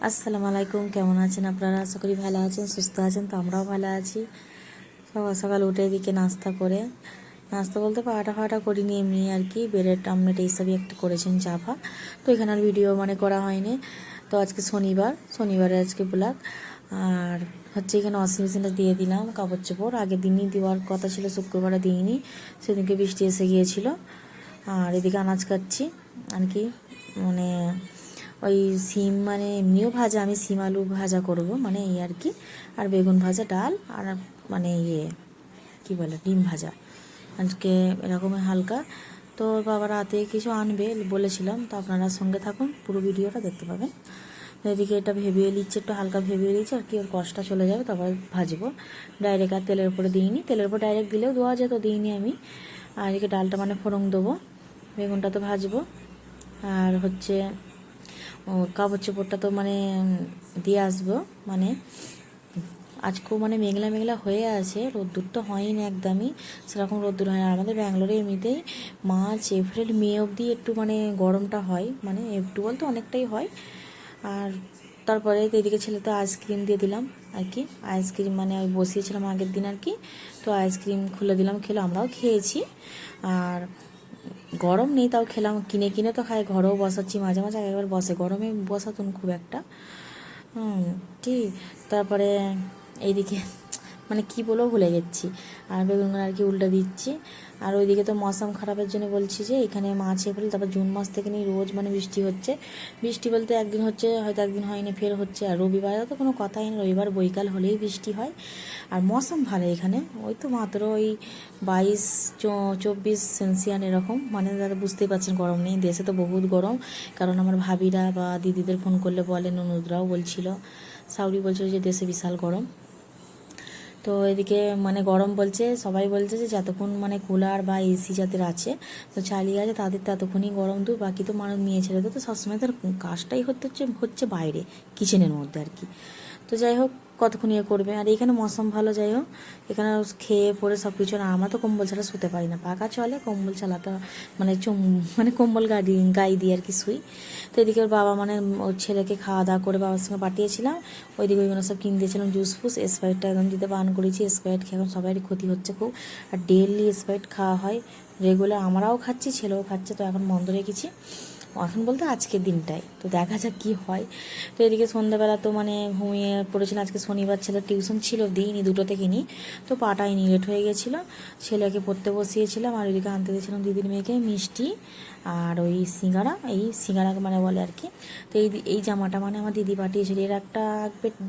আসসালামু আলাইকুম, কেমন আছেন আপনারা? আশা করি ভালো আছেন, সুস্থ আছেন। তো আমরাও ভালো আছি। সকাল সকাল উঠে এদিকে নাস্তা করে, নাস্তা বলতে পাটা ফাটা করিনি, এমনি আর কি ব্রেড আমলেট এইসবই একটা করেছেন চাপা। তো এখানে আর ভিডিও করা হয়নি। তো আজকে শনিবারে আজকে ব্লগ। আর হচ্ছে এখানে ওয়াশিং মেশিনটা দিয়ে দিলাম কাপড় চোপড়। আগের দিনই দেওয়ার কথা ছিল, শুক্রবারে দিইনি, সেদিনকে বৃষ্টি এসে গিয়েছিল। আর এদিকে আনাজ কাটছি আর কি, মানে ওই সিম, মানে এমনিও ভাজা, আমি সিম আলু ভাজা করব, মানে এই আর কি। আর বেগুন ভাজা, ডাল, আর মানে কি বলে ডিম ভাজা আজকে, এরকমই হালকা। তো বাবা রাতে কিছু আনবে বলেছিলাম, তো আপনারা সঙ্গে থাকুন, পুরো ভিডিওটা দেখতে পাবেন। এদিকে এটা ভেবিয়ে নিচ্ছে, একটু হালকা ভেবিয়ে নিচ্ছে আর কি, ওর কষ্টটা চলে যাবে, তারপর ভাজবো। ডাইরেক্ট আর তেলের উপরে দিইনি, তেলের উপর ডাইরেক্ট দিলেও দেওয়া যেত, দিইনি আমি। আর এদিকে ডালটা মানে ফোড়ন দেবো, বেগুনটা তো ভাজবো। আর হচ্ছে কাপড় চোপড়টা তো মানে দিয়ে আসবো, মানে আজকেও মানে মেঘলা মেঘলা হয়ে আছে, রোদ্দুর তো হয়নি একদমই, সেরকম রোদ্দুর হয় না। আমাদের ব্যাঙ্গালোরে এমনিতেই মার্চ এপ্রিল মে অবধি একটু মানে গরমটা হয়, মানে একটু বলতে অনেকটাই হয়। আর তারপরে এদিকে ছেলে তো আইসক্রিম দিয়ে দিলাম আর কি, আইসক্রিম মানে ওই বসিয়েছিলাম আগের দিন আর কি, তো আইসক্রিম খুলে দিলাম, খেলো, আমরাও খেয়েছি। আর গরম নেই তাও খেলাম, কিনে কিনে তো খাই, ঘরেও বসাচ্ছি মাঝে মাঝে, একবার বসে, গরমে বসাতুন খুব একটা। ঠিক। তারপরে এইদিকে মানে কি বলেও ভুলে যাচ্ছি। আর বেগুনগুলো আর কি উল্টে দিচ্ছি। আর ওইদিকে তো মৌসুম খারাপের জন্য বলছি যে এখানে মার্চ এপ্রিল, তারপর জুন মাস থেকে নিয়ে রোজ মানে বৃষ্টি হচ্ছে। বৃষ্টি বলতে একদিন হচ্ছে, হয়তো একদিন হয়নি, ফের হচ্ছে। আর রবিবারে তো কোনো কথাই নেই, রবিবার বৈকাল হলেই বৃষ্টি হয়। আর মৌসুম ভালো এখানে, ওই তো মাত্র ওই 22-24 সেলসিয়াস এরকম, মানে দাদা বুঝতেই পারছেন গরম নেই, দেশে তো বহুত গরম। কারণ আমার ভাবিরা বা দিদিদের ফোন করলে বলে, ননদরাও বলছিল, সাউরি বলছিল যে দেশে বিশাল গরম। তো এদিকে মানে গরম বলছে, সবাই বলছে যে যতক্ষণ মানে কুলার বা এসি যাদের আছে, তো চালিয়ে আছে, তাদের ততক্ষণই গরম দূর, বাকি তো মানুষ মেয়ে ছেলেদের তো সবসময় তার কাজটাই হচ্ছে বাইরে কিচেনের মধ্যে আর কি। তো যাই হোক, কতক্ষণ করবে। আর এখানে মৌসুম ভালো, যাই হোক এখানে খেয়ে পরে সব কিছু। আর আমরা তো কম্বল ছাড়া শুতে পারি না, পাকা চলে, কম্বল চালাতে মানে মানে কম্বল গায়ে দিয়ে আর কি শুই। তো এদিকে ওর বাবা মানে ওর ছেলেকে খাওয়া দাওয়া করে বাবার সঙ্গে পাঠিয়েছিলাম, ওইদিকে ওইগুলো সব কিনে দিয়েছিলাম, জুস ফুস, স্প্রাইটটা একদম দিতে বান করেছি। স্প্রাইট খেয়ে এখন সবারই ক্ষতি হচ্ছে খুব, আর ডেইলি স্প্রাইট খাওয়া হয় রেগুলার, আমরাও খাচ্ছি, ছেলেও খাচ্ছে, তো এখন বন্ধ রেখেছি এখন বলতে আজকের দিনটাই, তো দেখা যাক কী হয়। তো এদিকে সন্ধ্যাবেলা তো মানে ঘুমিয়ে পড়েছিলাম, আজকে শনিবার, ছেলের টিউশন ছিল, দিইনি, 2টো থেকে নিই, তো পাটাই লেট হয়ে গেছিলো, ছেলেকে পড়তে বসিয়েছিলাম। আর ওইদিকে আনতে দিয়েছিলাম দিদির মেয়েকে মিষ্টি আর ওই সিঙ্গারা, এই সিঙ্গারাকে মানে বলে আর কি। তো এই জামাটা মানে আমার দিদি পাঠিয়েছিল, এর একটা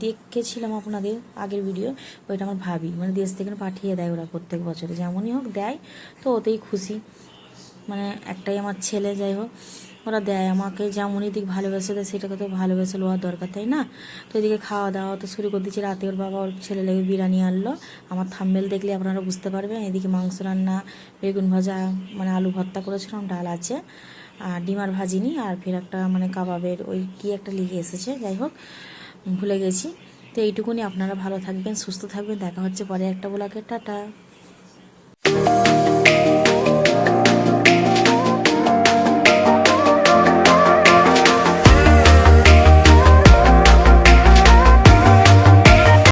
দেখেছিলাম আপনাদের আগের ভিডিও, ওইটা আমার ভাবি মানে দেশ থেকে পাঠিয়ে দেয় ওরা, প্রত্যেক বছরে যেমনই হোক দেয়, তো ওতেই খুশি, মানে একটাই আমার ছেলে, যাই হোক ওরা দেয় আমাকে, যেমনই দিক ভালোবেসে দেয়, সেটাকে তো ভালোবেসে লওয়ার দরকার, তাই না? তো এদিকে খাওয়া দাওয়া তো শুরু করে দিচ্ছি, রাতে ওর বাবা ওর ছেলে লেগে বিরিয়ানি আনলো, আমার থাম্বনেল দেখলে আপনারা বুঝতে পারবেন। এদিকে মাংস রান্না, বেগুন ভাজা, মানে আলু ভর্তা করেছিলাম, ডাল আছে, আর ডিমার ভাজিনি, আর ফের একটা মানে কাবাবের ওই কি একটা লিখে এসেছে, যাই হোক ভুলে গেছি। তো এইটুকুনি, আপনারা ভালো থাকবেন, সুস্থ থাকবেন, দেখা হচ্ছে পরে একটা ব্লগে, টাটা।